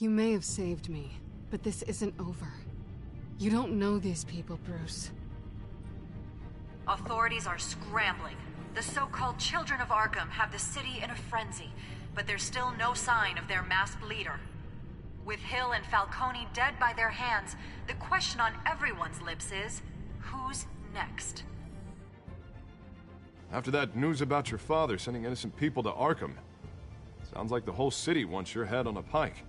You may have saved me, but this isn't over. You don't know these people, Bruce. Authorities are scrambling. The so-called Children of Arkham have the city in a frenzy, but there's still no sign of their masked leader. With Hill and Falcone dead by their hands, the question on everyone's lips is, who's next? After that news about your father sending innocent people to Arkham, sounds like the whole city wants your head on a pike.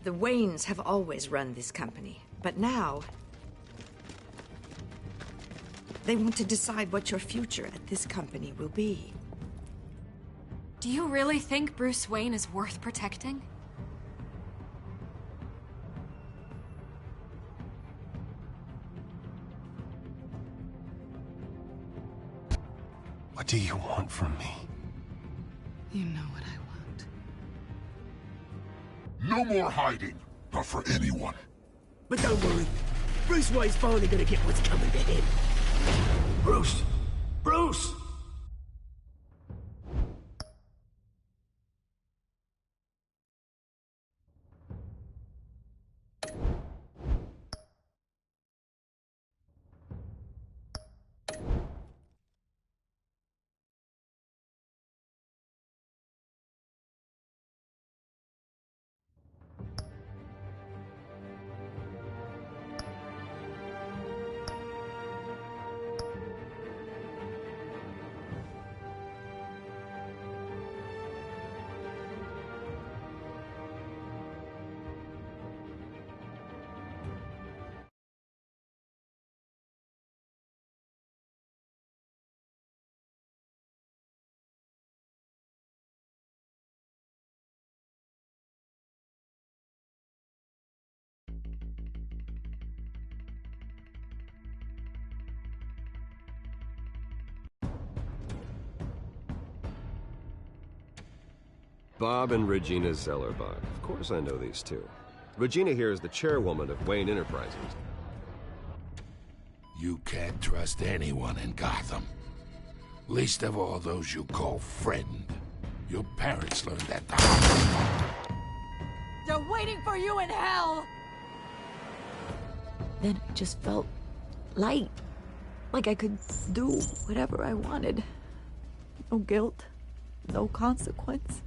The Waynes have always run this company, but now they want to decide what your future at this company will be. Do you really think Bruce Wayne is worth protecting? What do you want from me? You know what I want. No more hiding, not for anyone. But don't worry, Bruce Wayne's finally gonna get what's coming to him. Bruce! Bruce! Bob and Regina Zellerbach. Of course I know these two. Regina here is the chairwoman of Wayne Enterprises. You can't trust anyone in Gotham. Least of all those you call friend. Your parents learned that the hard way. They're waiting for you in hell! Then it just felt light. Like I could do whatever I wanted. No guilt, no consequence.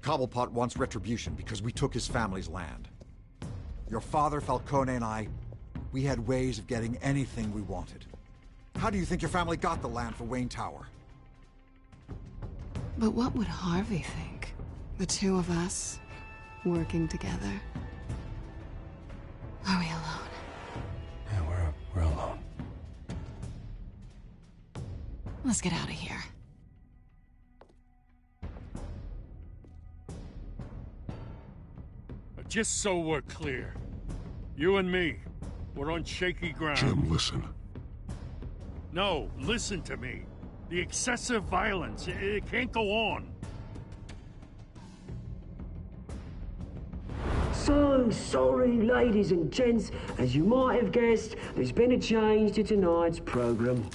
Cobblepot wants retribution because we took his family's land. Your father, Falcone, and I, we had ways of getting anything we wanted. How do you think your family got the land for Wayne Tower? But what would Harvey think? The two of us, working together. Are we alone? Yeah, we're alone. Let's get out of here. Just so we're clear, you and me, we're on shaky ground. Jim, listen. No, listen to me. The excessive violence, it can't go on. So sorry, ladies and gents. As you might have guessed, there's been a change to tonight's program.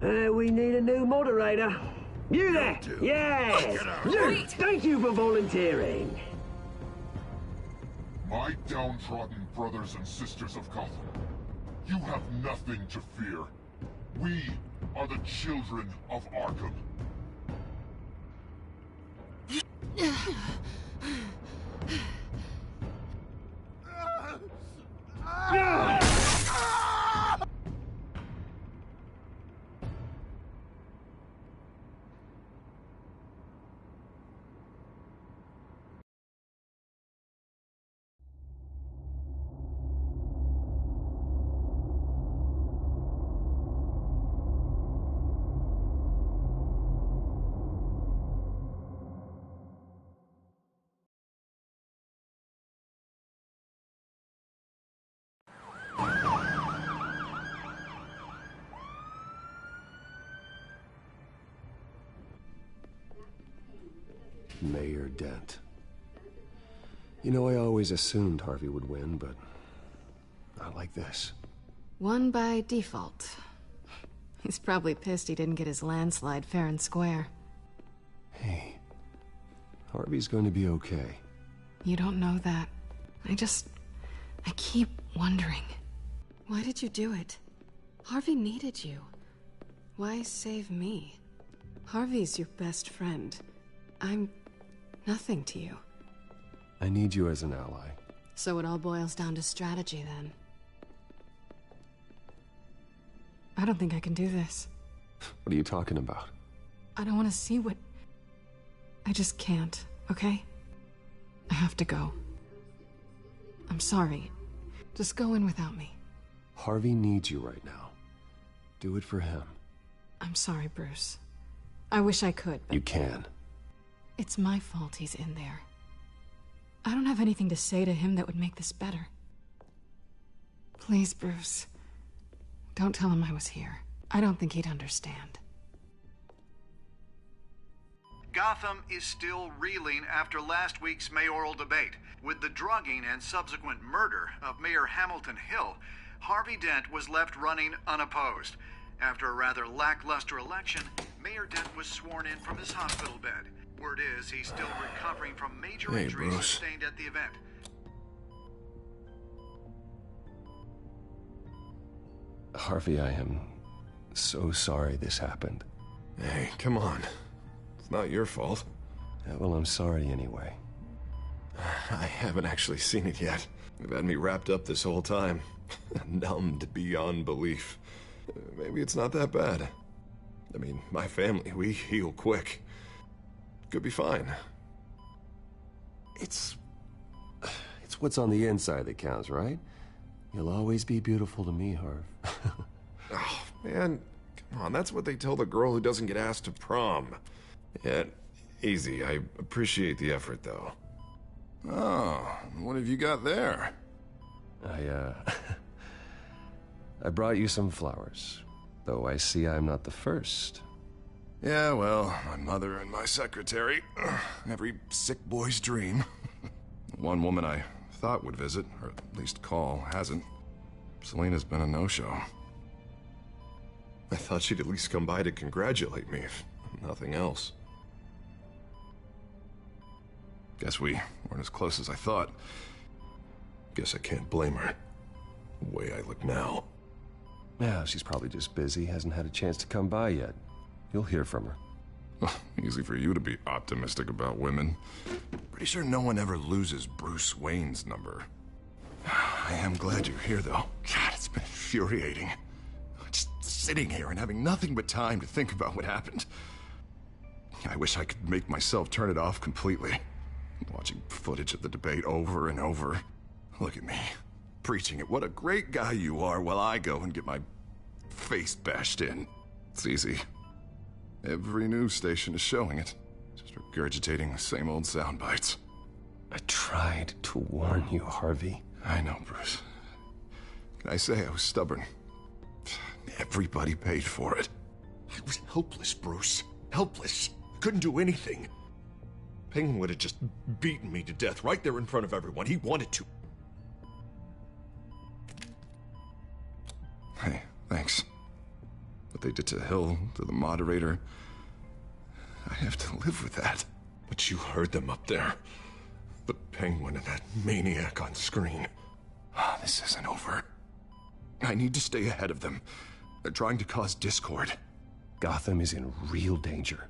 We need a new moderator. You there? Yes! You! Thank you for volunteering. My downtrodden brothers and sisters of Gotham, you have nothing to fear. We are the children of Arkham. Mayor Dent. You know, I always assumed Harvey would win, but not like this. Won by default. He's probably pissed he didn't get his landslide fair and square. Hey, Harvey's going to be okay. You don't know that. I keep wondering. Why did you do it? Harvey needed you. Why save me? Harvey's your best friend. I'm nothing to you. I need you as an ally. So it all boils down to strategy, then. I don't think I can do this. What are you talking about? I don't want to see what... I just can't, okay? I have to go. I'm sorry. Just go in without me. Harvey needs you right now. Do it for him. I'm sorry, Bruce. I wish I could, but... You can. It's my fault he's in there. I don't have anything to say to him that would make this better. Please, Bruce. Don't tell him I was here. I don't think he'd understand. Gotham is still reeling after last week's mayoral debate. With the drugging and subsequent murder of Mayor Hamilton Hill, Harvey Dent was left running unopposed. After a rather lackluster election, Mayor Dent was sworn in from his hospital bed. Word is he's still recovering from major injuries sustained at the event. Harvey, I am so sorry this happened. Hey, come on. It's not your fault. Yeah, well, I'm sorry anyway. I haven't actually seen it yet. They've had me wrapped up this whole time. Numbed beyond belief. Maybe it's not that bad. I mean, my family, we heal quick. Could be fine. It's what's on the inside that counts, right? You'll always be beautiful to me, Harv. Oh, man. Come on, that's what they tell the girl who doesn't get asked to prom. Yeah, easy. I appreciate the effort, though. Oh, what have you got there? I brought you some flowers. Though I see I'm not the first. Yeah, well, my mother and my secretary. Every sick boy's dream. One woman I thought would visit, or at least call, hasn't. Selena's been a no-show. I thought she'd at least come by to congratulate me, if nothing else. Guess we weren't as close as I thought. Guess I can't blame her. The way I look now. Yeah, she's probably just busy, hasn't had a chance to come by yet. You'll hear from her. Easy for you to be optimistic about women. Pretty sure no one ever loses Bruce Wayne's number. I am glad you're here, though. God, it's been infuriating. Just sitting here and having nothing but time to think about what happened. I wish I could make myself turn it off completely. Watching footage of the debate over and over. Look at me, preaching it. What a great guy you are, while I go and get my face bashed in. It's easy. Every news station is showing it. Just regurgitating the same old sound bites. I tried to warn you, Harvey. I know, Bruce. Can I say I was stubborn? Everybody paid for it. I was helpless, Bruce. Helpless. Couldn't do anything. Penguin would have just beaten me to death right there in front of everyone. He wanted to. Hey, thanks. What they did to Hill, to the moderator, I have to live with that. But you heard them up there. The Penguin and that maniac on screen. This isn't over. I need to stay ahead of them. They're trying to cause discord. Gotham is in real danger.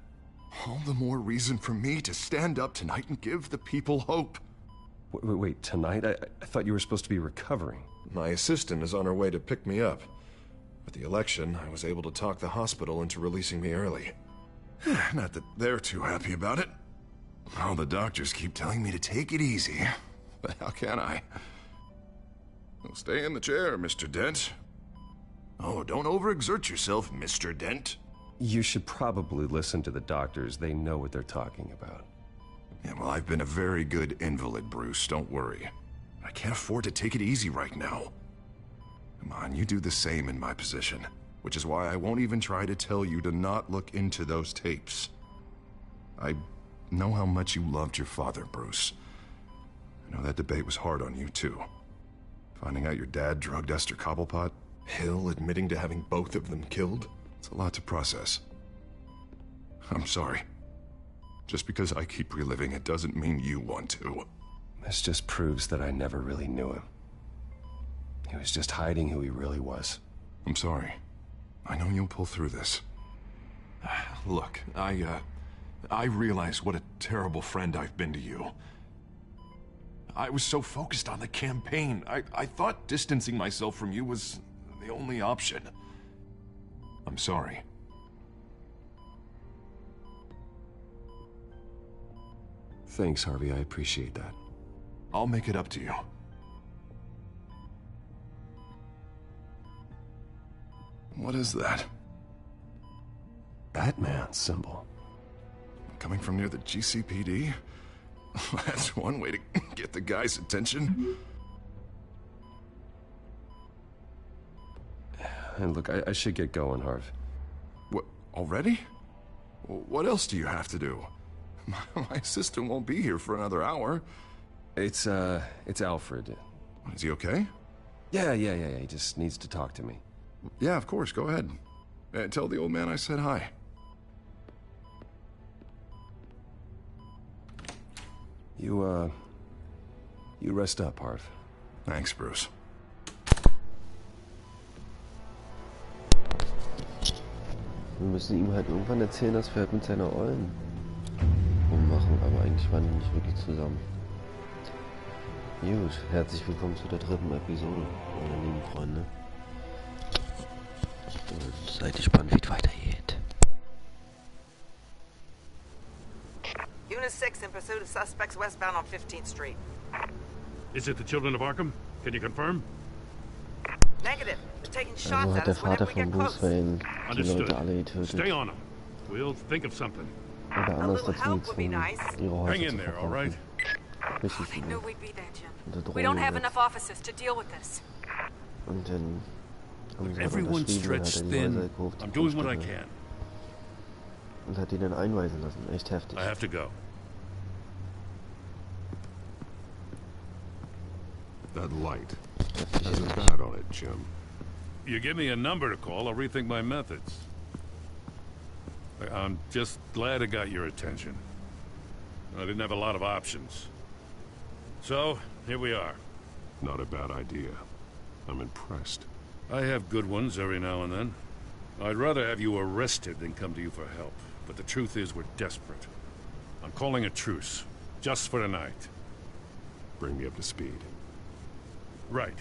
All the more reason for me to stand up tonight and give the people hope. Wait, tonight? I thought you were supposed to be recovering. My assistant is on her way to pick me up. With the election, I was able to talk the hospital into releasing me early. Not that they're too happy about it. All the doctors keep telling me to take it easy. But how can I? Well, stay in the chair, Mr. Dent. Oh, don't overexert yourself, Mr. Dent. You should probably listen to the doctors. They know what they're talking about. Yeah, well, I've been a very good invalid, Bruce. Don't worry. I can't afford to take it easy right now. Come on, you do the same in my position. Which is why I won't even try to tell you to not look into those tapes. I know how much you loved your father, Bruce. I know that debate was hard on you, too. Finding out your dad drugged Esther Cobblepot, Hill admitting to having both of them killed, It's a lot to process. I'm sorry. Just because I keep reliving it doesn't mean you want to. This just proves that I never really knew him. He was just hiding who he really was. I'm sorry. I know you'll pull through this. Look, I realize what a terrible friend I've been to you. I was so focused on the campaign. I thought distancing myself from you was the only option. I'm sorry. Thanks, Harvey. I appreciate that. I'll make it up to you. What is that? Batman's symbol. Coming from near the GCPD? That's one way to get the guy's attention. And look, I should get going, Harv. What, already? What else do you have to do? My assistant won't be here for another hour. It's Alfred. Is he okay? Yeah. He just needs to talk to me. Yeah, of course. Go ahead. Tell the old man I said hi. You rest up, Harv. Thanks, Bruce. Wir müssen ihm halt irgendwann erzählen, dass wir halt mit seiner Ollen rummachen, aber eigentlich waren die nicht wirklich zusammen. Gut, herzlich willkommen zu der 3. Episode, meine lieben Freunde. Und seid gespannt, wie es weitergeht. Unit 6 in pursuit of suspects westbound on 15th Street. Is it the Children of Arkham? Can you confirm? Negative. They're taking Also shots hat at der us whenever Vater we von get Bruce close. Wayne die Leute alle getötet. Stay on them. We'll think of something. Oder anders dazu gezwungen, ihre Hang Häuser in zu there, all right? verkaufen. Richtig They viele. knew we'd be there, Jim. Unter We don't Drohung have gesetzt. enough officers to deal with this. Und dann haben sie Everyone's unterschrieben, hat stretched er die Häuser thin. gekauft, I'm doing what I Grundstücke. can. Und hat die dann einweisen lassen. Echt heftig. I have to go. That light has a bat on it, Jim. You give me a number to call, I'll rethink my methods. I'm just glad it got your attention. I didn't have a lot of options. So, here we are. Not a bad idea. I'm impressed. I have good ones every now and then. I'd rather have you arrested than come to you for help. But the truth is, we're desperate. I'm calling a truce. Just for tonight. Bring me up to speed. Right.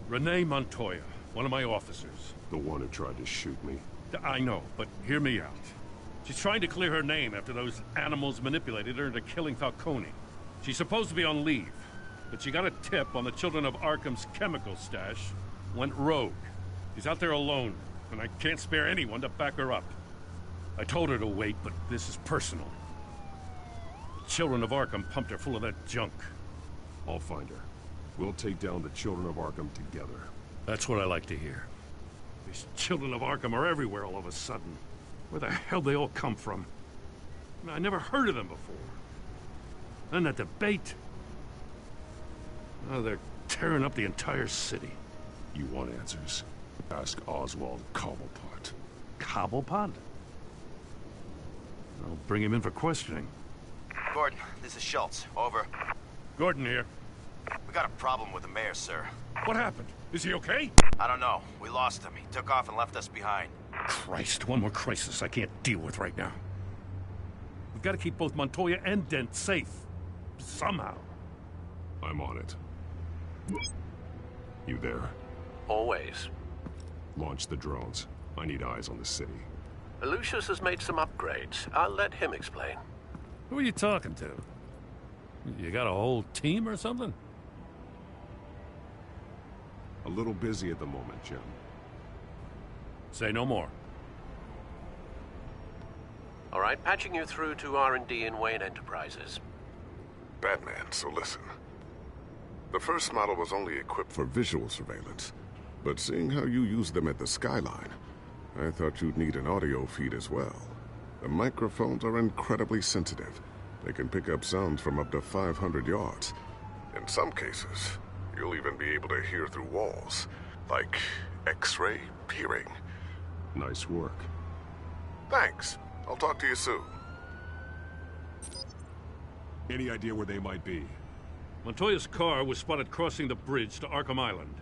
Renee Montoya, one of my officers. The one who tried to shoot me. I know, but hear me out. She's trying to clear her name after those animals manipulated her into killing Falcone. She's supposed to be on leave, but she got a tip on the Children of Arkham's chemical stash, went rogue. She's out there alone, and I can't spare anyone to back her up. I told her to wait, but this is personal. The Children of Arkham pumped her full of that junk. I'll find her. We'll take down the Children of Arkham together. That's what I like to hear. These Children of Arkham are everywhere all of a sudden. Where the hell they all come from? I never heard of them before. Then that debate. Oh, they're tearing up the entire city. You want answers? Ask Oswald Cobblepot. Cobblepot? I'll bring him in for questioning. Gordon, this is Schultz. Over. Gordon here. We got a problem with the mayor, sir. What happened? Is he okay? I don't know. We lost him. He took off and left us behind. Christ, one more crisis I can't deal with right now. We've got to keep both Montoya and Dent safe. Somehow. I'm on it. You there? Always. Launch the drones. I need eyes on the city. Lucius has made some upgrades. I'll let him explain. Who are you talking to? You got a whole team or something? A little busy at the moment, Jim. Say no more. All right, patching you through to R&D in Wayne Enterprises. Batman, so listen. The first model was only equipped for visual surveillance, but seeing how you use them at the skyline, I thought you'd need an audio feed as well. The microphones are incredibly sensitive. They can pick up sounds from up to 500 yards. In some cases, you'll even be able to hear through walls, like X-ray peering. Nice work. Thanks. I'll talk to you soon. Any idea where they might be? Montoya's car was spotted crossing the bridge to Arkham Island.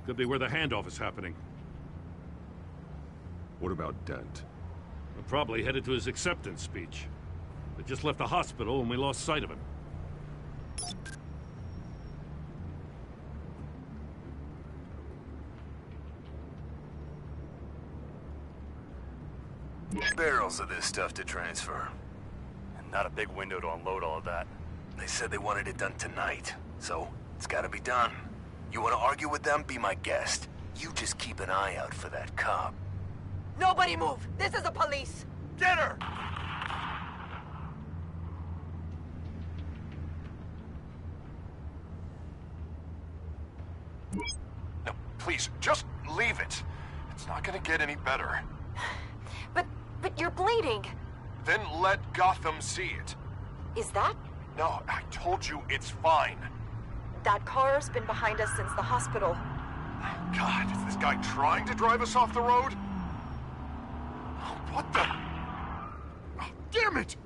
Could be where the handoff is happening. What about Dent? We're probably headed to his acceptance speech. They just left the hospital and we lost sight of him. Barrels of this stuff to transfer. And not a big window to unload all of that. They said they wanted it done tonight, so it's gotta be done. You wanna argue with them? Be my guest. You just keep an eye out for that cop. Nobody move! This is the police! Get her! No, please, just leave it. It's not gonna get any better. But you're bleeding. Then let Gotham see it. Is that? No, I told you it's fine. That car's been behind us since the hospital. God, is this guy trying to drive us off the road? Oh, what the? Oh, damn it!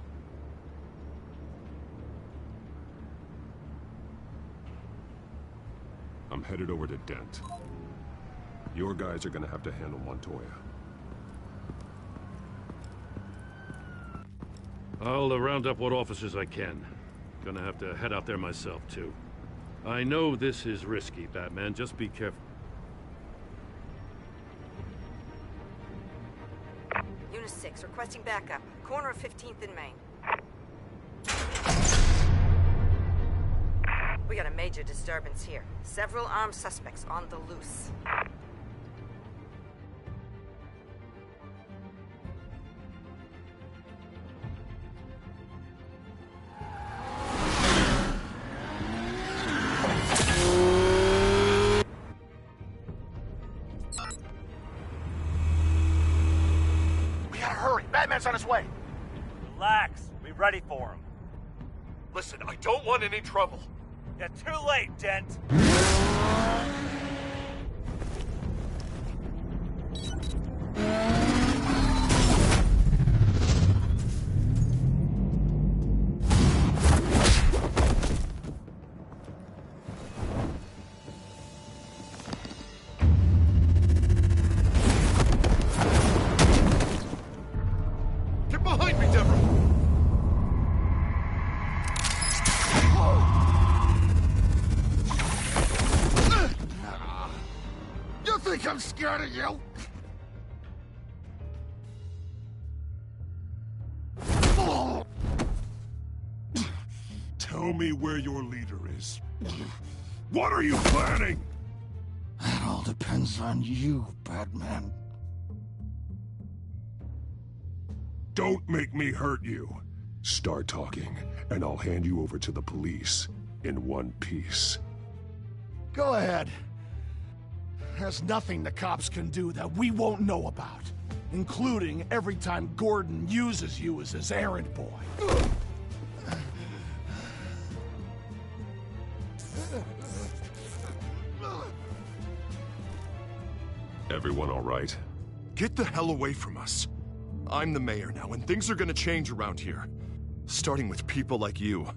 I'm headed over to Dent. Your guys are gonna have to handle Montoya. I'll round up what officers I can. Gonna have to head out there myself, too. I know this is risky, Batman. Just be careful. Unit 6, requesting backup. Corner of 15th and Main. We got a major disturbance here. Several armed suspects on the loose. Batman's on his way. Relax. Be ready for him. Listen, I don't want any trouble. You're too late, Dent. I'm scared of you. Tell me where your leader is. What are you planning? That all depends on you, Batman. Don't make me hurt you. Start talking, and I'll hand you over to the police in one piece. Go ahead. There's nothing the cops can do that we won't know about, including every time Gordon uses you as his errand boy. Everyone all right? Get the hell away from us. I'm the mayor now, and things are gonna change around here. Starting with people like you.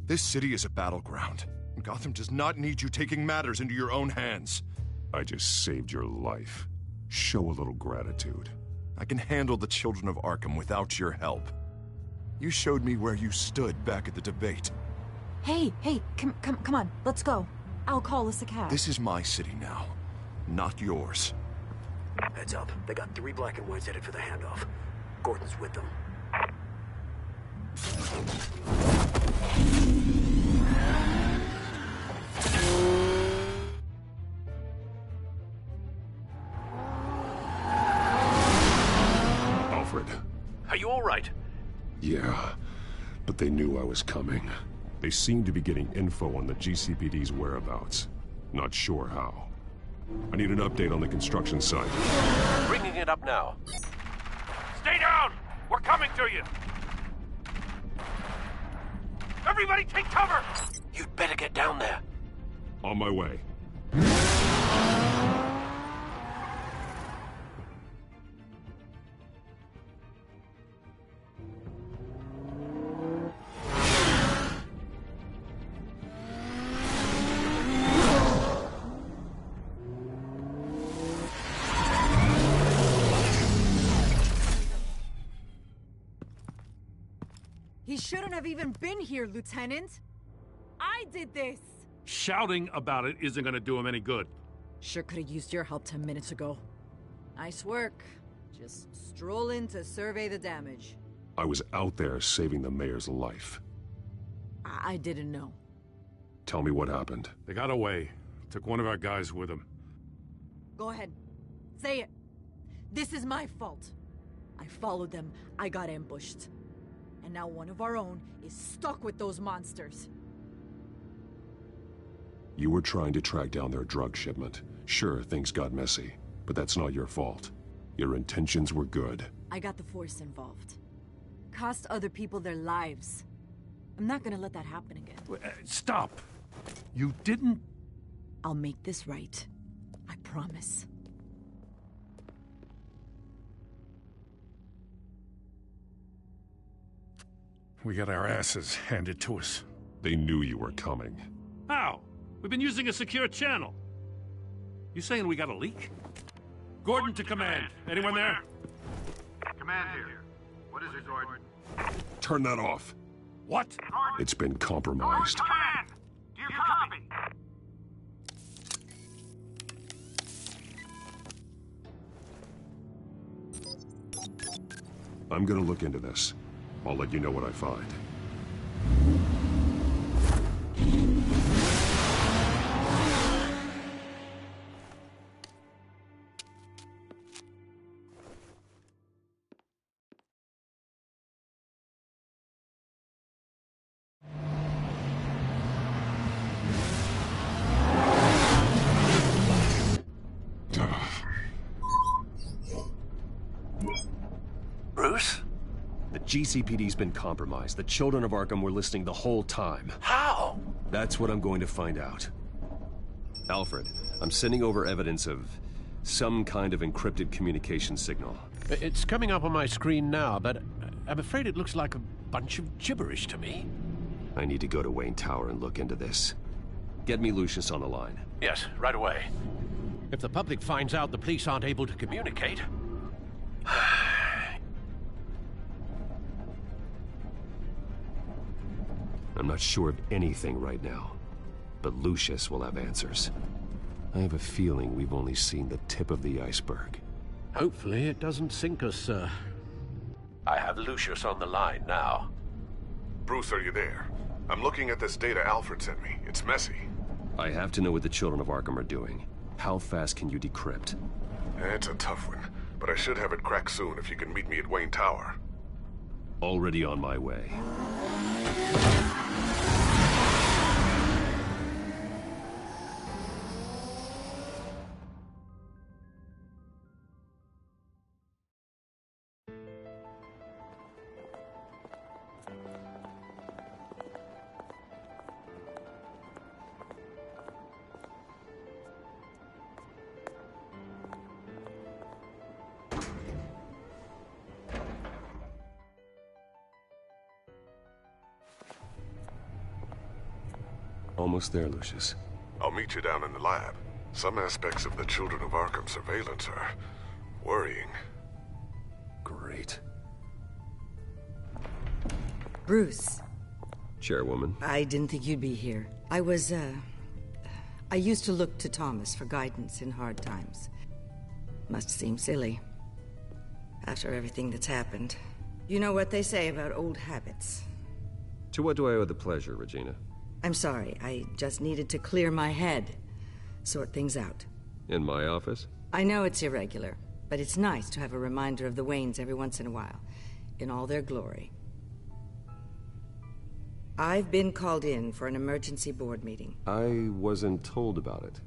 This city is a battleground, and Gotham does not need you taking matters into your own hands. I just saved your life. Show a little gratitude. I can handle the children of Arkham without your help. You showed me where you stood back at the debate. Hey, come on, let's go. I'll call us a cab. This is my city now, not yours. Heads up, they got 3 black and whites headed for the handoff. Gordon's with them. Alfred. Are you all right? Yeah, but they knew I was coming. They seemed to be getting info on the GCPD's whereabouts. Not sure how. I need an update on the construction site. Bringing it up now. Stay down! We're coming to you! Everybody take cover! You'd better get down there. On my way. He shouldn't have even been here, Lieutenant. I did this. Shouting about it isn't gonna do him any good. Sure could have used your help 10 minutes ago. Nice work. Just stroll in to survey the damage. I was out there saving the mayor's life. I didn't know. Tell me what happened. They got away. Took one of our guys with them. Go ahead. Say it. This is my fault. I followed them, I got ambushed. And now one of our own is stuck with those monsters. You were trying to track down their drug shipment. Sure, things got messy, but that's not your fault. Your intentions were good. I got the Force involved. Cost other people their lives. I'm not gonna let that happen again. Stop! You didn't... I'll make this right. I promise. We got our asses handed to us. They knew you were coming. How? We've been using a secure channel. You saying we got a leak? Gordon to command. Anyone there? Command here. What is it, Gordon? Turn that off. What? It's been compromised. Command! Do you copy? I'm gonna look into this. I'll let you know what I find. Bruce? The GCPD's been compromised. The children of Arkham were listening the whole time. How? That's what I'm going to find out. Alfred, I'm sending over evidence of some kind of encrypted communication signal. It's coming up on my screen now, but I'm afraid it looks like a bunch of gibberish to me. I need to go to Wayne Tower and look into this. Get me Lucius on the line. Yes, right away. If the public finds out the police aren't able to communicate... I'm not sure of anything right now, but Lucius will have answers. I have a feeling we've only seen the tip of the iceberg. Hopefully it doesn't sink us, sir. I have Lucius on the line now. Bruce, are you there? I'm looking at this data Alfred sent me. It's messy. I have to know what the children of Arkham are doing. How fast can you decrypt? It's a tough one, but I should have it cracked soon if you can meet me at Wayne Tower. Already on my way. Almost there, Lucius. I'll meet you down in the lab. Some aspects of the Children of Arkham surveillance are worrying. Great. Bruce. Chairwoman. I didn't think you'd be here. I used to look to Thomas for guidance in hard times. Must seem silly. After everything that's happened. You know what they say about old habits. To what do I owe the pleasure, Regina? I'm sorry, I just needed to clear my head. Sort things out. In my office? I know it's irregular, but it's nice to have a reminder of the Waynes every once in a while. In all their glory. I've been called in for an emergency board meeting. I wasn't told about it.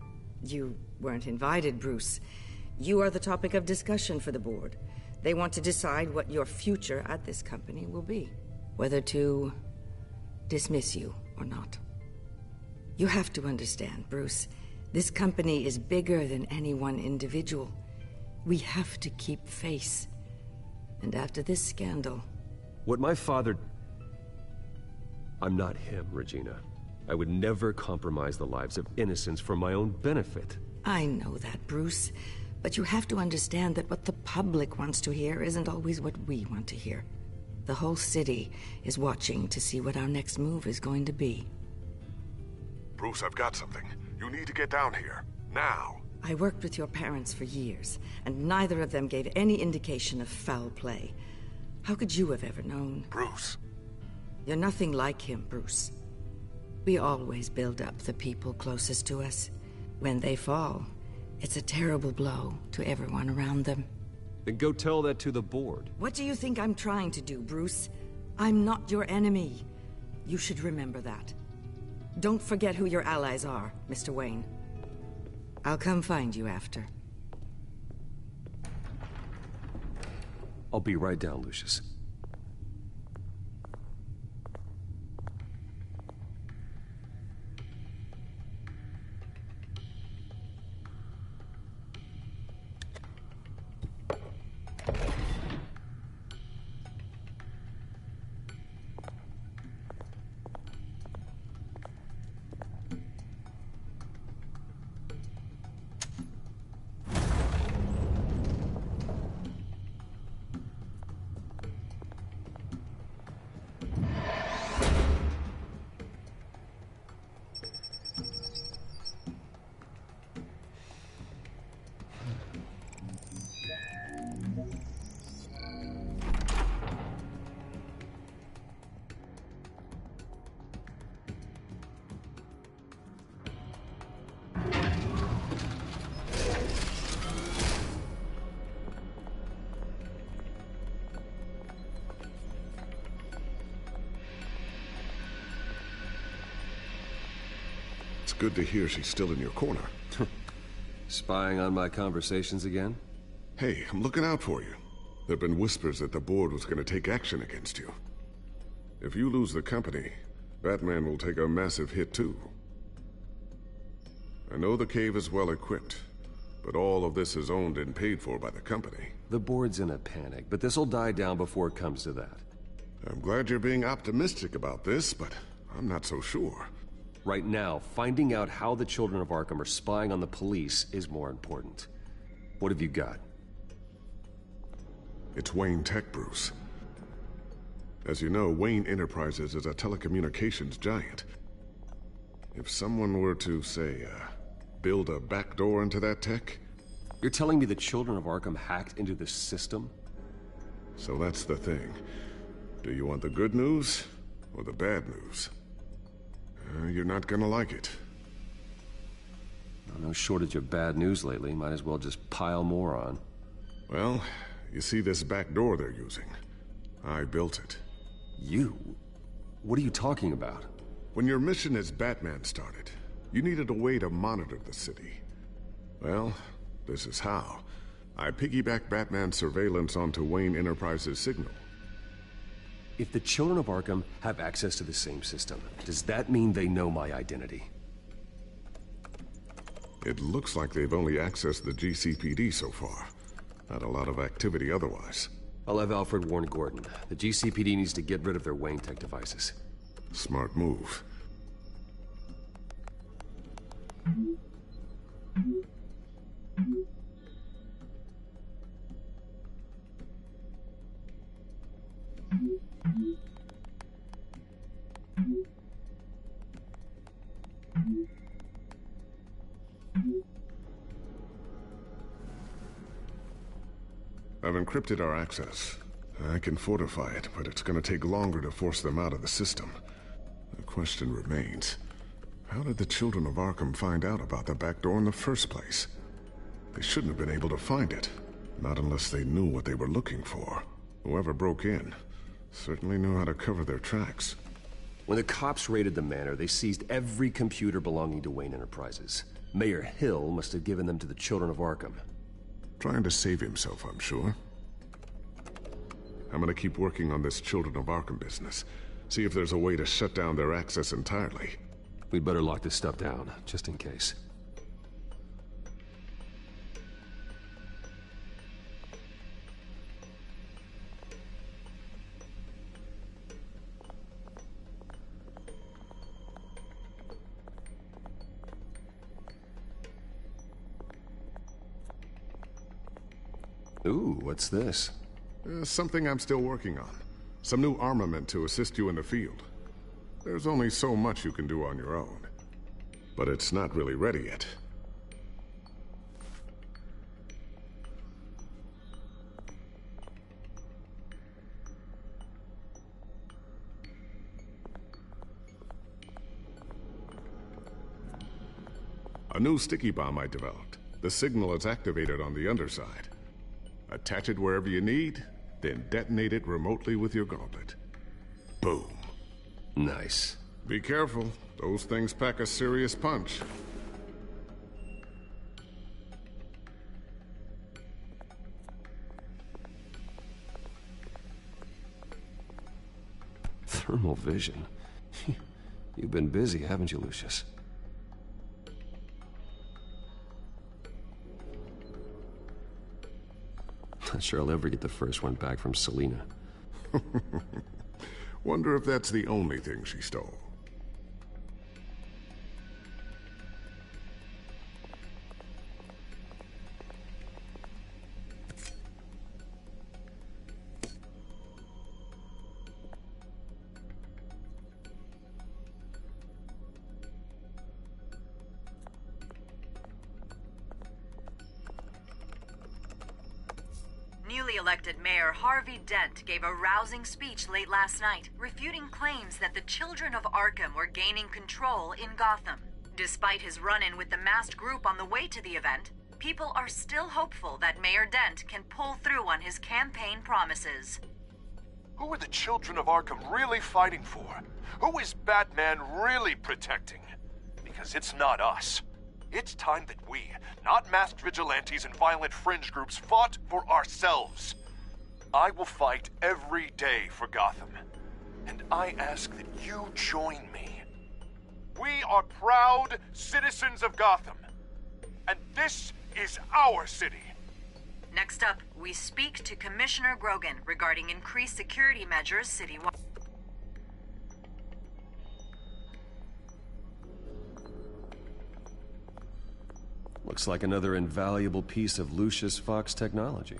You weren't invited, Bruce. You are the topic of discussion for the board. They want to decide what your future at this company will be. Whether to dismiss you or not. You have to understand, Bruce. This company is bigger than any one individual. We have to keep face. And after this scandal... What my father... I'm not him, Regina. I would never compromise the lives of innocents for my own benefit. I know that, Bruce. But you have to understand that what the public wants to hear isn't always what we want to hear. The whole city is watching to see what our next move is going to be. Bruce, I've got something. You need to get down here. Now. I worked with your parents for years, and neither of them gave any indication of foul play. How could you have ever known? Bruce. You're nothing like him, Bruce. We always build up the people closest to us. When they fall, it's a terrible blow to everyone around them. Then go tell that to the board. What do you think I'm trying to do, Bruce? I'm not your enemy. You should remember that. Don't forget who your allies are, Mr. Wayne. I'll come find you after. I'll be right down, Lucius. It's good to hear she's still in your corner. Spying on my conversations again? Hey, I'm looking out for you. There've been whispers that the board was going to take action against you. If you lose the company, Batman will take a massive hit too. I know the cave is well equipped, but all of this is owned and paid for by the company. The board's in a panic, but this'll die down before it comes to that. I'm glad you're being optimistic about this, but I'm not so sure. Right now, finding out how the children of Arkham are spying on the police is more important. What have you got? It's Wayne Tech, Bruce. As you know, Wayne Enterprises is a telecommunications giant. If someone were to, say, build a backdoor into that tech... You're telling me the children of Arkham hacked into this system? So that's the thing. Do you want the good news or the bad news? You're not gonna like it. No shortage of bad news lately. Might as well just pile more on. Well, you see this back door they're using? I built it. You? What are you talking about? When your mission as Batman started, you needed a way to monitor the city. Well, this is how. I piggybacked Batman's surveillance onto Wayne Enterprises' signal. If the children of Arkham have access to the same system, does that mean they know my identity? It looks like they've only accessed the GCPD so far. Not a lot of activity otherwise. I'll have Alfred warn Gordon. The GCPD needs to get rid of their Wayne Tech devices. Smart move. I've encrypted our access. I can fortify it, but it's gonna take longer to force them out of the system. The question remains, how did the children of Arkham find out about the back door in the first place? They shouldn't have been able to find it. Not unless they knew what they were looking for. Whoever broke in certainly knew how to cover their tracks. When the cops raided the manor, they seized every computer belonging to Wayne Enterprises. Mayor Hill must have given them to the children of Arkham. Trying to save himself, I'm sure. I'm gonna keep working on this Children of Arkham business. See if there's a way to shut down their access entirely. We'd better lock this stuff down, just in case. Ooh, what's this? Something I'm still working on. Some new armament to assist you in the field. There's only so much you can do on your own. But it's not really ready yet. A new sticky bomb I developed. The signal is activated on the underside. Attach it wherever you need, then detonate it remotely with your gauntlet. Boom. Nice. Be careful. Those things pack a serious punch. Thermal vision. You've been busy, haven't you, Lucius? Not sure I'll ever get the first one back from Selena. Wonder if that's the only thing she stole. Newly elected Mayor Harvey Dent gave a rousing speech late last night, refuting claims that the children of Arkham were gaining control in Gotham. Despite his run-in with the masked group on the way to the event, people are still hopeful that Mayor Dent can pull through on his campaign promises. Who are the children of Arkham really fighting for? Who is Batman really protecting? Because it's not us. It's time that we, not masked vigilantes and violent fringe groups, fought for ourselves. I will fight every day for Gotham. And I ask that you join me. We are proud citizens of Gotham. And this is our city. Next up, we speak to Commissioner Grogan regarding increased security measures citywide. Looks like another invaluable piece of Lucius Fox technology.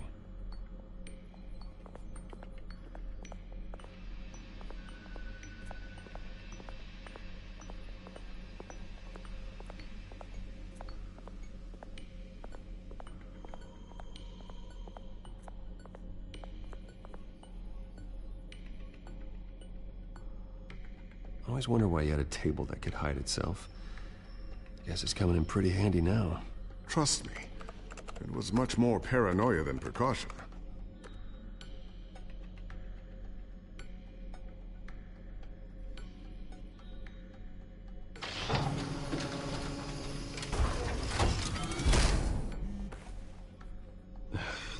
I always wonder why you had a table that could hide itself. Guess it's coming in pretty handy now. Trust me, it was much more paranoia than precaution.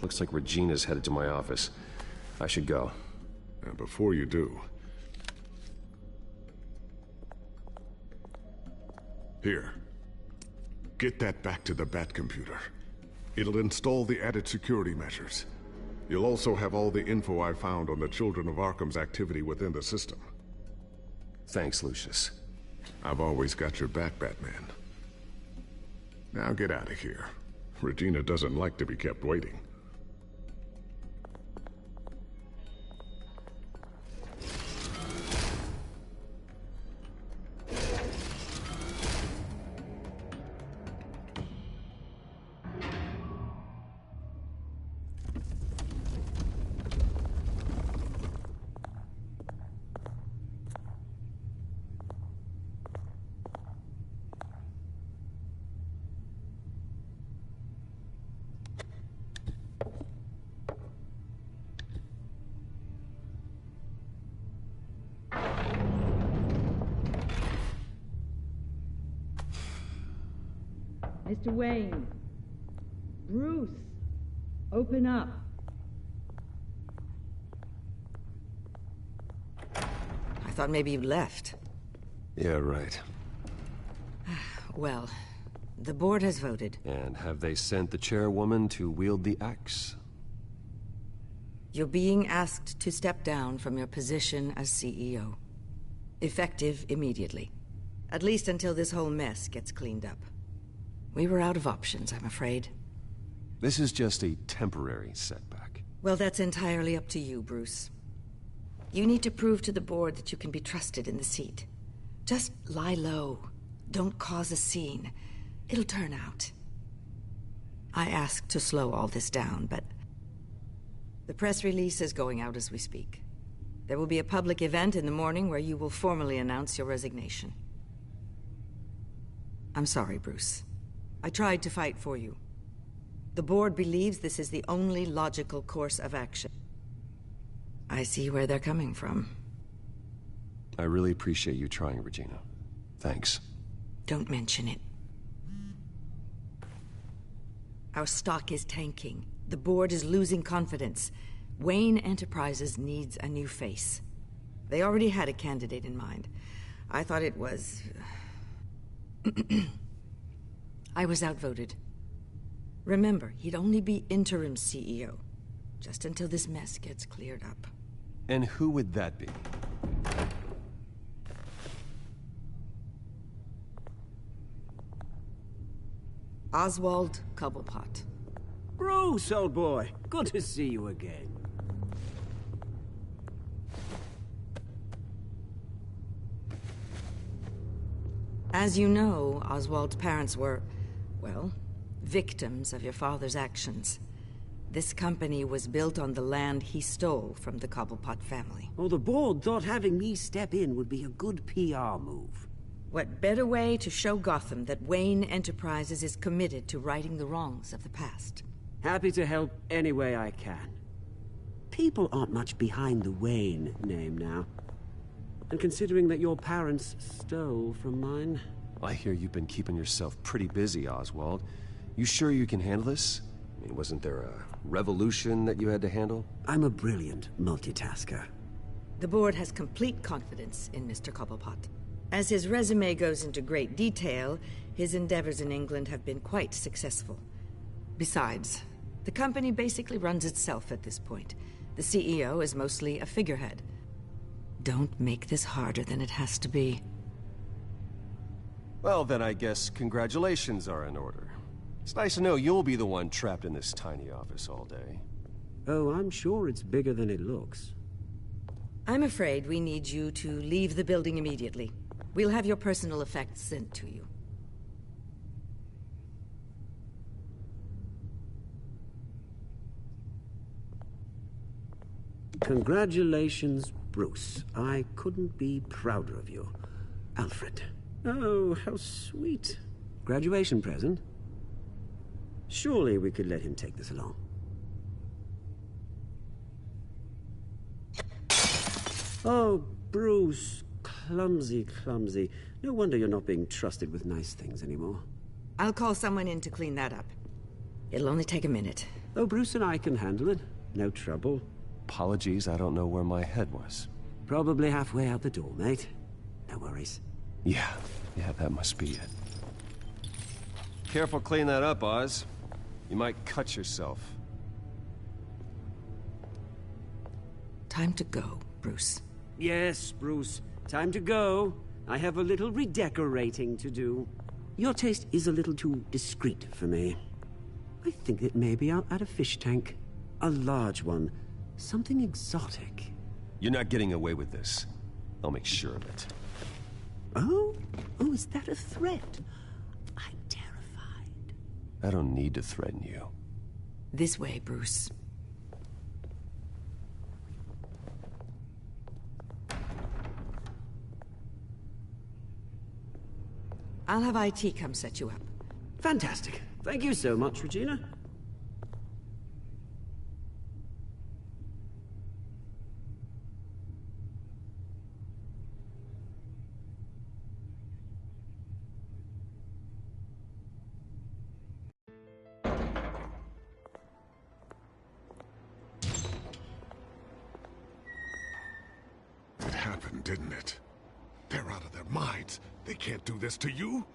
Looks like Regina's headed to my office. I should go. And before you do... Here. Get that back to the Bat computer. It'll install the added security measures. You'll also have all the info I found on the Children of Arkham's activity within the system. Thanks, Lucius. I've always got your back, Batman. Now get out of here. Regina doesn't like to be kept waiting. Mr. Wayne. Bruce. Open up. I thought maybe you left. Yeah, right. Well, the board has voted. And have they sent the chairwoman to wield the axe? You're being asked to step down from your position as CEO. Effective immediately. At least until this whole mess gets cleaned up. We were out of options, I'm afraid. This is just a temporary setback. Well, that's entirely up to you, Bruce. You need to prove to the board that you can be trusted in the seat. Just lie low. Don't cause a scene. It'll turn out. I asked to slow all this down, but the press release is going out as we speak. There will be a public event in the morning where you will formally announce your resignation. I'm sorry, Bruce. I tried to fight for you. The board believes this is the only logical course of action. I see where they're coming from. I really appreciate you trying, Regina. Thanks. Don't mention it. Our stock is tanking. The board is losing confidence. Wayne Enterprises needs a new face. They already had a candidate in mind. I thought it was... I was outvoted. Remember, he'd only be interim CEO, just until this mess gets cleared up. And who would that be? Oswald Cobblepot. Bruce, old boy. Good to see you again. As you know, Oswald's parents were, well, victims of your father's actions. This company was built on the land he stole from the Cobblepot family. Well, the board thought having me step in would be a good PR move. What better way to show Gotham that Wayne Enterprises is committed to righting the wrongs of the past? Happy to help any way I can. People aren't much behind the Wayne name now. And considering that your parents stole from mine... I hear you've been keeping yourself pretty busy, Oswald. You sure you can handle this? I mean, wasn't there a revolution that you had to handle? I'm a brilliant multitasker. The board has complete confidence in Mr. Cobblepot. As his resume goes into great detail, his endeavors in England have been quite successful. Besides, the company basically runs itself at this point. The CEO is mostly a figurehead. Don't make this harder than it has to be. Well, then I guess congratulations are in order. It's nice to know you'll be the one trapped in this tiny office all day. Oh, I'm sure it's bigger than it looks. I'm afraid we need you to leave the building immediately. We'll have your personal effects sent to you. Congratulations, Bruce. I couldn't be prouder of you. Alfred. Oh, how sweet. Graduation present? Surely we could let him take this along. Oh, Bruce. Clumsy, clumsy. No wonder you're not being trusted with nice things anymore. I'll call someone in to clean that up. It'll only take a minute. Oh, Bruce and I can handle it. No trouble. Apologies, I don't know where my head was. Probably halfway out the door, mate. No worries. Yeah, that must be it. Careful clean that up, Oz. You might cut yourself. Time to go, Bruce. Yes, Bruce. Time to go. I have a little redecorating to do. Your taste is a little too discreet for me. I think that maybe I'll add a fish tank. A large one. Something exotic. You're not getting away with this. I'll make sure of it. Oh? Oh, is that a threat? I'm terrified. I don't need to threaten you. This way, Bruce. I'll have IT come set you up. Fantastic. Thank you so much, Regina. It happened, didn't it? They're out of their minds. They can't do this to you?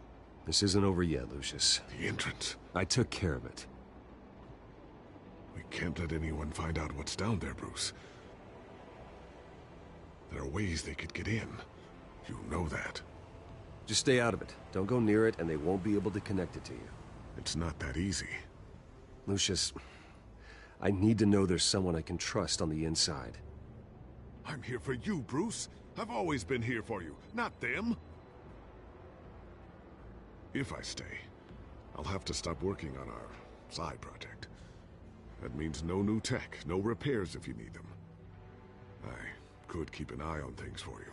This isn't over yet, Lucius. The entrance. I took care of it. We can't let anyone find out what's down there, Bruce. There are ways they could get in. You know that. Just stay out of it. Don't go near it, and they won't be able to connect it to you. It's not that easy. Lucius, I need to know there's someone I can trust on the inside. I'm here for you, Bruce. I've always been here for you, not them. If I stay, I'll have to stop working on our side project. That means no new tech, no repairs if you need them. I could keep an eye on things for you.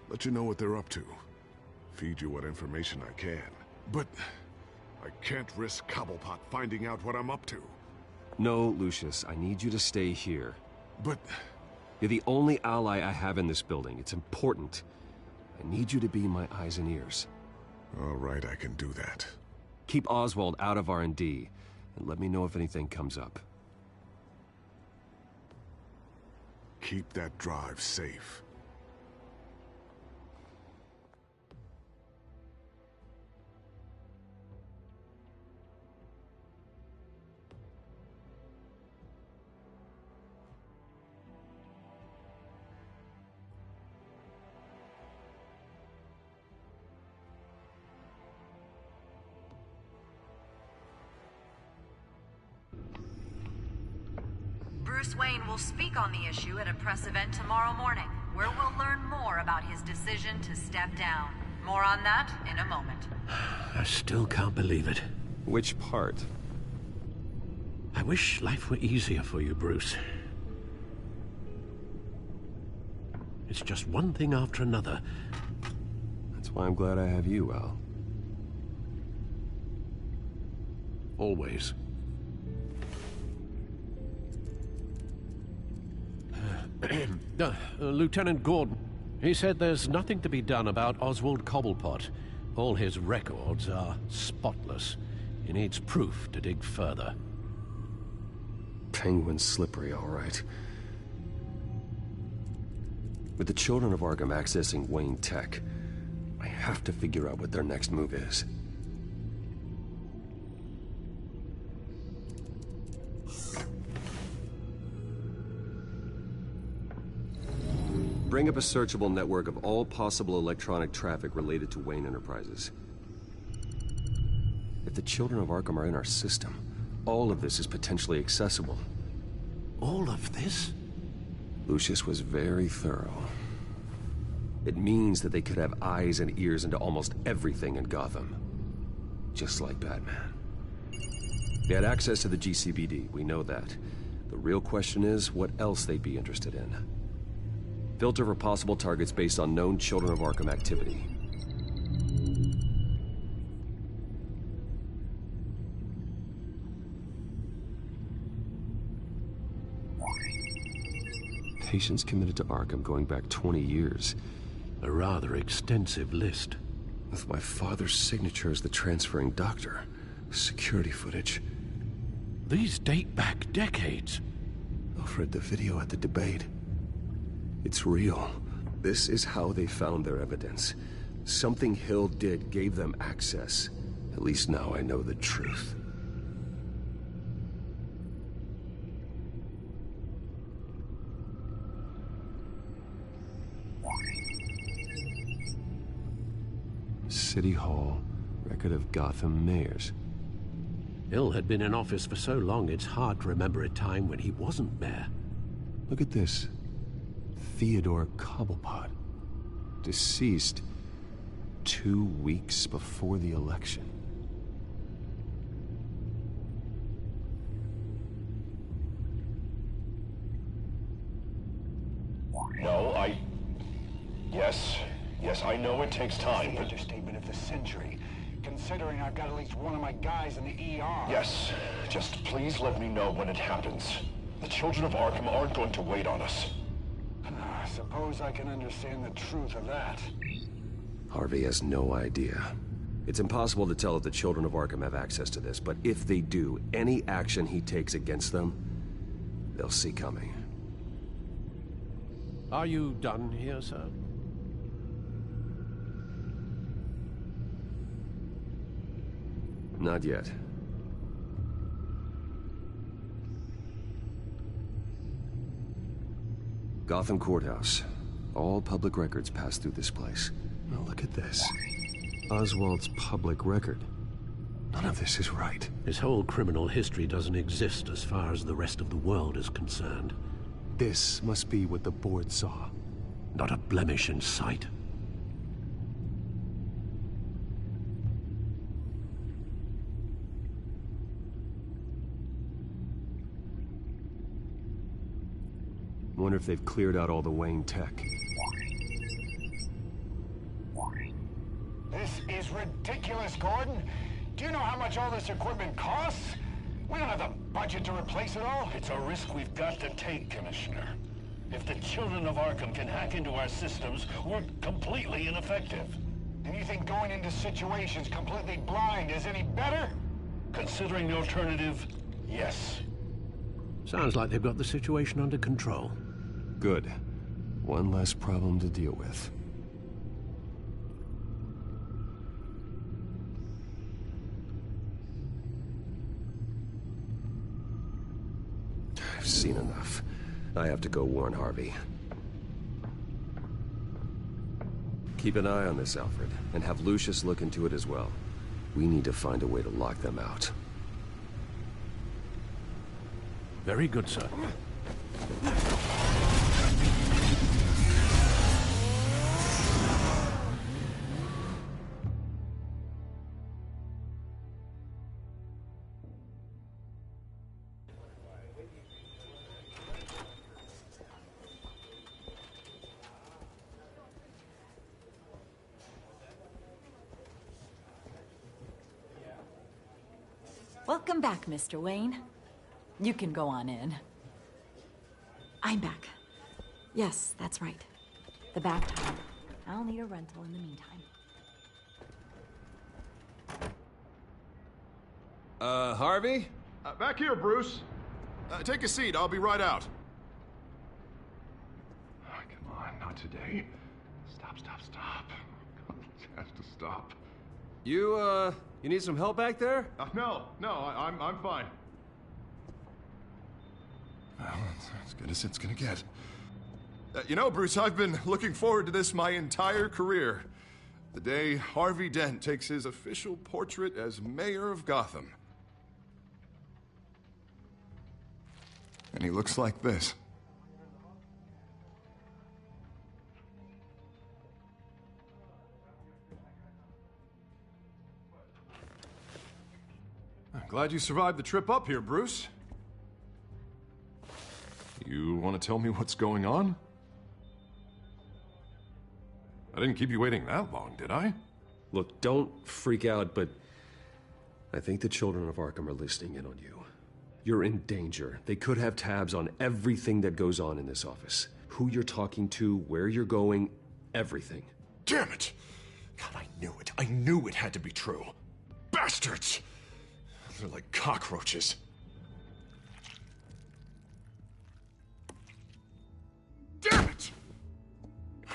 Let you know what they're up to. Feed you what information I can. But I can't risk Cobblepot finding out what I'm up to. No, Lucius, I need you to stay here. But... You're the only ally I have in this building. It's important. I need you to be my eyes and ears. All right, I can do that. Keep Oswald out of R&D, and let me know if anything comes up. Keep that drive safe. Bruce Wayne will speak on the issue at a press event tomorrow morning, where we'll learn more about his decision to step down. More on that in a moment. I still can't believe it. Which part? I wish life were easier for you, Bruce. It's just one thing after another. That's why I'm glad I have you, Al. Always. Lieutenant Gordon, he said there's nothing to be done about Oswald Cobblepot. All his records are spotless. He needs proof to dig further. Penguin's slippery, all right. With the children of Arkham accessing Wayne Tech, I have to figure out what their next move is. Bring up a searchable network of all possible electronic traffic related to Wayne Enterprises. If the children of Arkham are in our system, all of this is potentially accessible. All of this? Lucius was very thorough. It means that they could have eyes and ears into almost everything in Gotham. Just like Batman. They had access to the GCPD, we know that. The real question is, what else they'd be interested in. Filter for possible targets based on known Children of Arkham activity. Patients committed to Arkham going back 20 years. A rather extensive list. With my father's signature as the transferring doctor. Security footage. These date back decades. I've read the video at the debate. It's real. This is how they found their evidence. Something Hill did gave them access. At least now I know the truth. City Hall, record of Gotham mayors. Hill had been in office for so long it's hard to remember a time when he wasn't mayor. Look at this. Theodore Cobblepot. Deceased 2 weeks before the election. No, Yes, I know it takes time, The but... understatement of the century, considering I've got at least one of my guys in the ER. Yes, just please let me know when it happens. The children of Arkham aren't going to wait on us. I suppose I can understand the truth of that. Harvey has no idea. It's impossible to tell if the children of Arkham have access to this, but if they do, any action he takes against them, they'll see coming. Are you done here, sir? Not yet. Gotham Courthouse. All public records pass through this place. Now look at this. Oswald's public record. None of this is right. His whole criminal history doesn't exist as far as the rest of the world is concerned. This must be what the board saw. Not a blemish in sight. Wonder if they've cleared out all the Wayne tech. This is ridiculous, Gordon. Do you know how much all this equipment costs? We don't have the budget to replace it all. It's a risk we've got to take, Commissioner. If the children of Arkham can hack into our systems, we're completely ineffective. And you think going into situations completely blind is any better? Considering the alternative, yes. Sounds like they've got the situation under control. Good. One less problem to deal with. I've seen enough. I have to go warn Harvey. Keep an eye on this, Alfred, and have Lucius look into it as well. We need to find a way to lock them out. Very good, sir. Welcome back, Mr. Wayne. You can go on in. I'm back. Yes, that's right. The back time. I'll need a rental in the meantime. Harvey? Back here, Bruce. Take a seat. I'll be right out. Oh, come on, not today. Stop. It has to stop. You need some help back there? No, I'm fine. Well, that's as good as it's gonna get. You know, Bruce, I've been looking forward to this my entire career. The day Harvey Dent takes his official portrait as mayor of Gotham. And he looks like this. I'm glad you survived the trip up here, Bruce. You want to tell me what's going on? I didn't keep you waiting that long, did I? Look, don't freak out, but I think the children of Arkham are listening in on you. You're in danger. They could have tabs on everything that goes on in this office. Who you're talking to, where you're going, everything. Damn it! God, I knew it. I knew it had to be true. Bastards! They're like cockroaches. Damn it!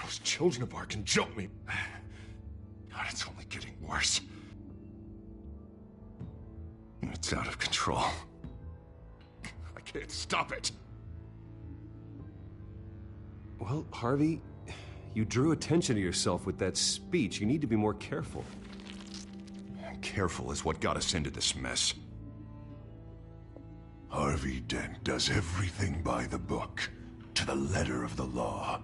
Those children of Arkham jumped me. God, it's only getting worse. It's out of control. I can't stop it. Well, Harvey, you drew attention to yourself with that speech. You need to be more careful. Careful is what got us into this mess. Harvey Dent does everything by the book, to the letter of the law.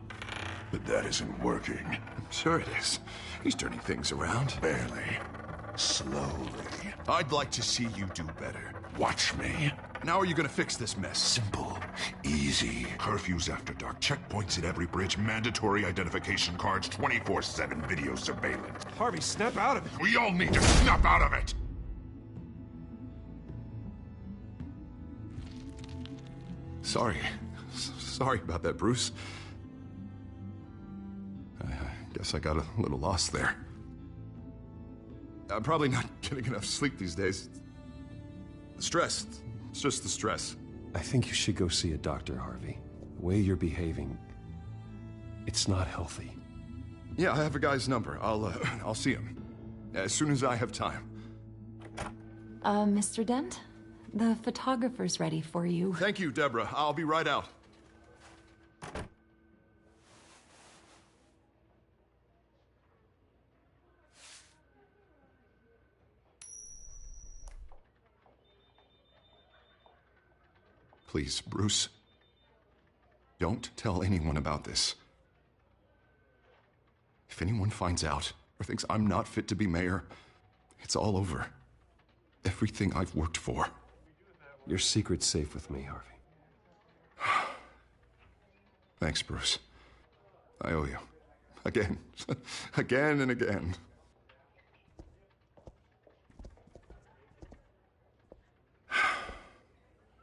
But that isn't working. I'm sure it is. He's turning things around. Barely. Slowly. I'd like to see you do better. Watch me. Now are you gonna fix this mess? Simple. Easy. Curfews after dark, checkpoints at every bridge, mandatory identification cards, 24/7 video surveillance. Harvey, snap out of it. We all need to snap out of it! Sorry. Sorry about that, Bruce. I guess I got a little lost there. I'm probably not getting enough sleep these days. The stress. It's just the stress. I think you should go see a doctor, Harvey. The way you're behaving, it's not healthy. Yeah, I have a guy's number. I'll see him as soon as I have time. Mr. Dent? The photographer's ready for you. Thank you, Deborah. I'll be right out. Please, Bruce. Don't tell anyone about this. If anyone finds out or thinks I'm not fit to be mayor, it's all over. Everything I've worked for. Your secret's safe with me, Harvey. Thanks, Bruce. I owe you. Again. Again and again.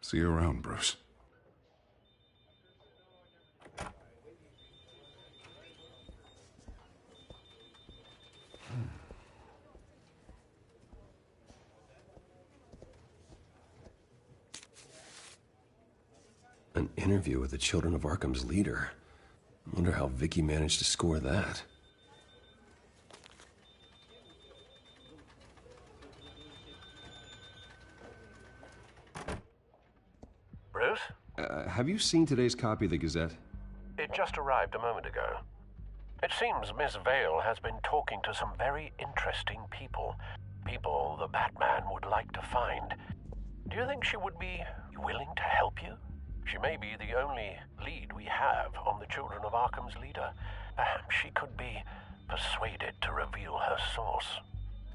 See you around, Bruce. An interview with the Children of Arkham's leader. I wonder how Vicky managed to score that. Bruce? Have you seen today's copy of the Gazette? It just arrived a moment ago. It seems Miss Vale has been talking to some very interesting people. People the Batman would like to find. Do you think she would be willing to help you? She may be the only lead we have on the Children of Arkham's leader. Perhaps she could be persuaded to reveal her source.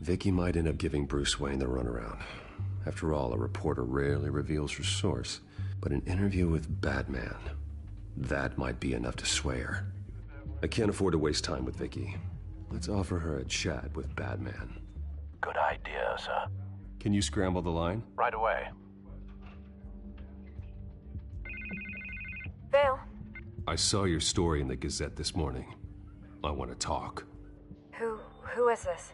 Vicky might end up giving Bruce Wayne the runaround. After all, a reporter rarely reveals her source. But an interview with Batman, that might be enough to sway her. I can't afford to waste time with Vicky. Let's offer her a chat with Batman. Good idea, sir. Can you scramble the line? Right away. Vale. I saw your story in the Gazette this morning. I want to talk. Who is this?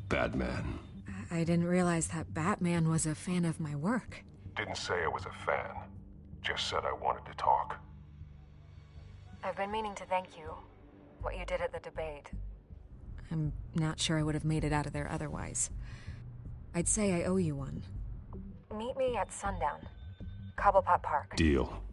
Batman. I didn't realize that Batman was a fan of my work. Didn't say I was a fan. Just said I wanted to talk. I've been meaning to thank you. What you did at the debate. I'm not sure I would have made it out of there otherwise. I'd say I owe you one. Meet me at sundown. Cobblepot Park. Deal.